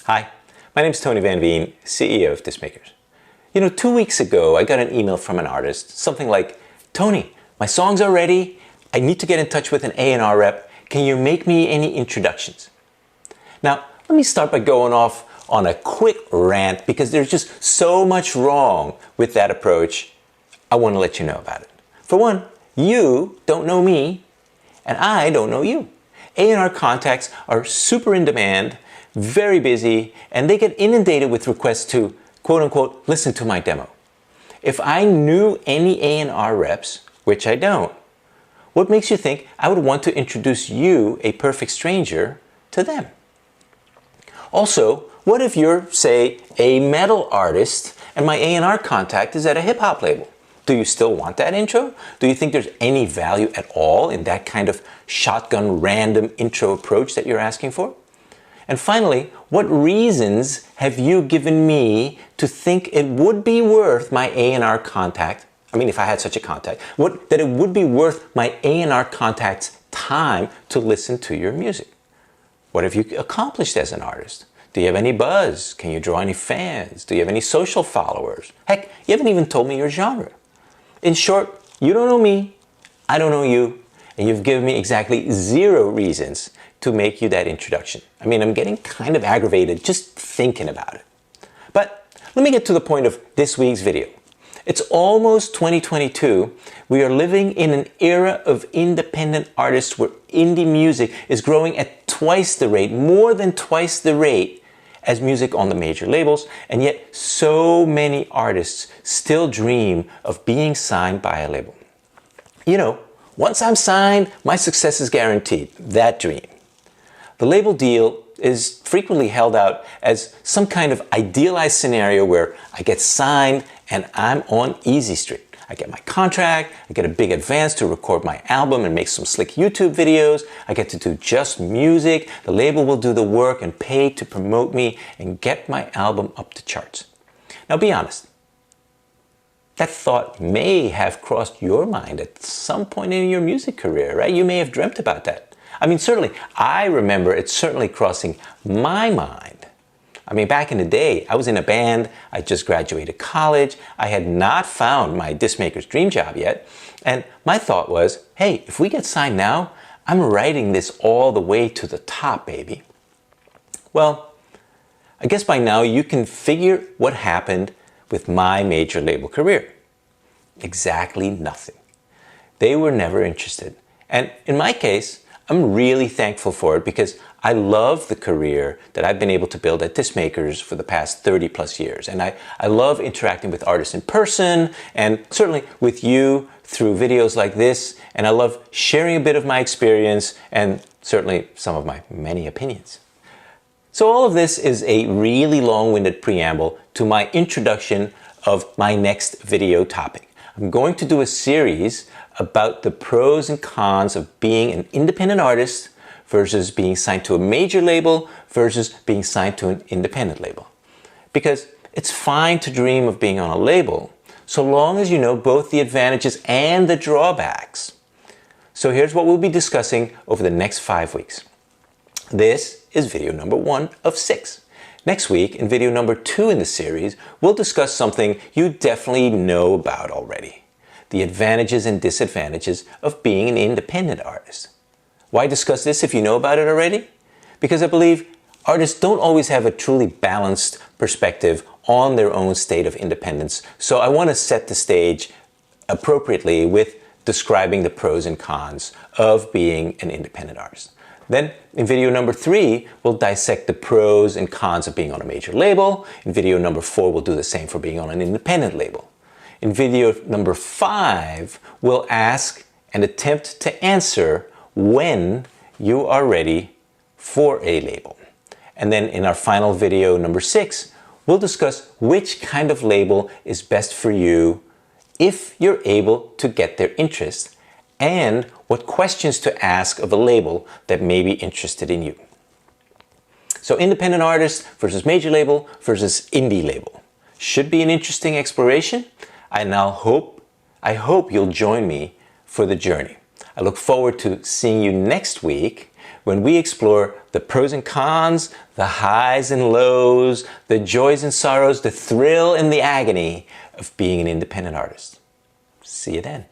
Hi, my name is Tony Van Veen, CEO of Discmakers. 2 weeks ago, I got an email from an artist, something like, Tony, my songs are ready. I need to get in touch with an A&R rep. Can you make me any introductions? Now, let me start by going off on a quick rant because there's just so much wrong with that approach. I want to let you know about it. For one, you don't know me, and I don't know you. A&R contacts are super in demand, very busy, and they get inundated with requests to, quote unquote, listen to my demo. If I knew any A&R reps, which I don't, what makes you think I would want to introduce you, a perfect stranger, to them? Also, what if you're, say, a metal artist and my A&R contact is at a hip-hop label? Do you still want that intro? Do you think there's any value at all in that kind of shotgun random intro approach that you're asking for? And finally, what reasons have you given me to think it would be worth my A&R contact, if I had such a contact, that it would be worth my A&R contact's time to listen to your music? What have you accomplished as an artist? Do you have any buzz? Can you draw any fans? Do you have any social followers? Heck, you haven't even told me your genre. In short, you don't know me, I don't know you, and you've given me exactly 0 reasons to make you that introduction. I'm getting kind of aggravated just thinking about it. But let me get to the point of this week's video. It's almost 2022. We are living in an era of independent artists where indie music is growing at twice the rate, more than twice the rate as music on the major labels, and yet so many artists still dream of being signed by a label. Once I'm signed, my success is guaranteed. That dream. The label deal is frequently held out as some kind of idealized scenario where I get signed and I'm on easy street. I get my contract, I get a big advance to record my album and make some slick YouTube videos. I get to do just music. The label will do the work and pay to promote me and get my album up the charts. Now be honest. That thought may have crossed your mind at some point in your music career, right? You may have dreamt about that. Certainly, I remember it certainly crossing my mind. Back in the day, I was in a band, I just graduated college, I had not found my Discmaker's dream job yet, and my thought was, hey, if we get signed now, I'm riding this all the way to the top, baby. Well, I guess by now you can figure what happened with my major label career. Exactly nothing. They were never interested. And in my case, I'm really thankful for it because I love the career that I've been able to build at Discmakers for the past 30 plus years. And I love interacting with artists in person and certainly with you through videos like this. And I love sharing a bit of my experience and certainly some of my many opinions. So all of this is a really long-winded preamble to my introduction of my next video topic. I'm going to do a series about the pros and cons of being an independent artist versus being signed to a major label versus being signed to an independent label. Because it's fine to dream of being on a label so long as you know both the advantages and the drawbacks. So here's what we'll be discussing over the next 5 weeks. This is video number 1 of 6. Next week, in video number 2 in the series, we'll discuss something you definitely know about already. The advantages and disadvantages of being an independent artist. Why discuss this if you know about it already? Because I believe artists don't always have a truly balanced perspective on their own state of independence. So I want to set the stage appropriately with describing the pros and cons of being an independent artist. Then in video number 3, we'll dissect the pros and cons of being on a major label. In video number 4, we'll do the same for being on an independent label. In video number 5, we'll ask and attempt to answer when you are ready for a label. And then in our final video number 6, we'll discuss which kind of label is best for you if you're able to get their interest and what questions to ask of a label that may be interested in you. So independent artist versus major label versus indie label. Should be an interesting exploration. I hope you'll join me for the journey. I look forward to seeing you next week when we explore the pros and cons, the highs and lows, the joys and sorrows, the thrill and the agony of being an independent artist. See you then.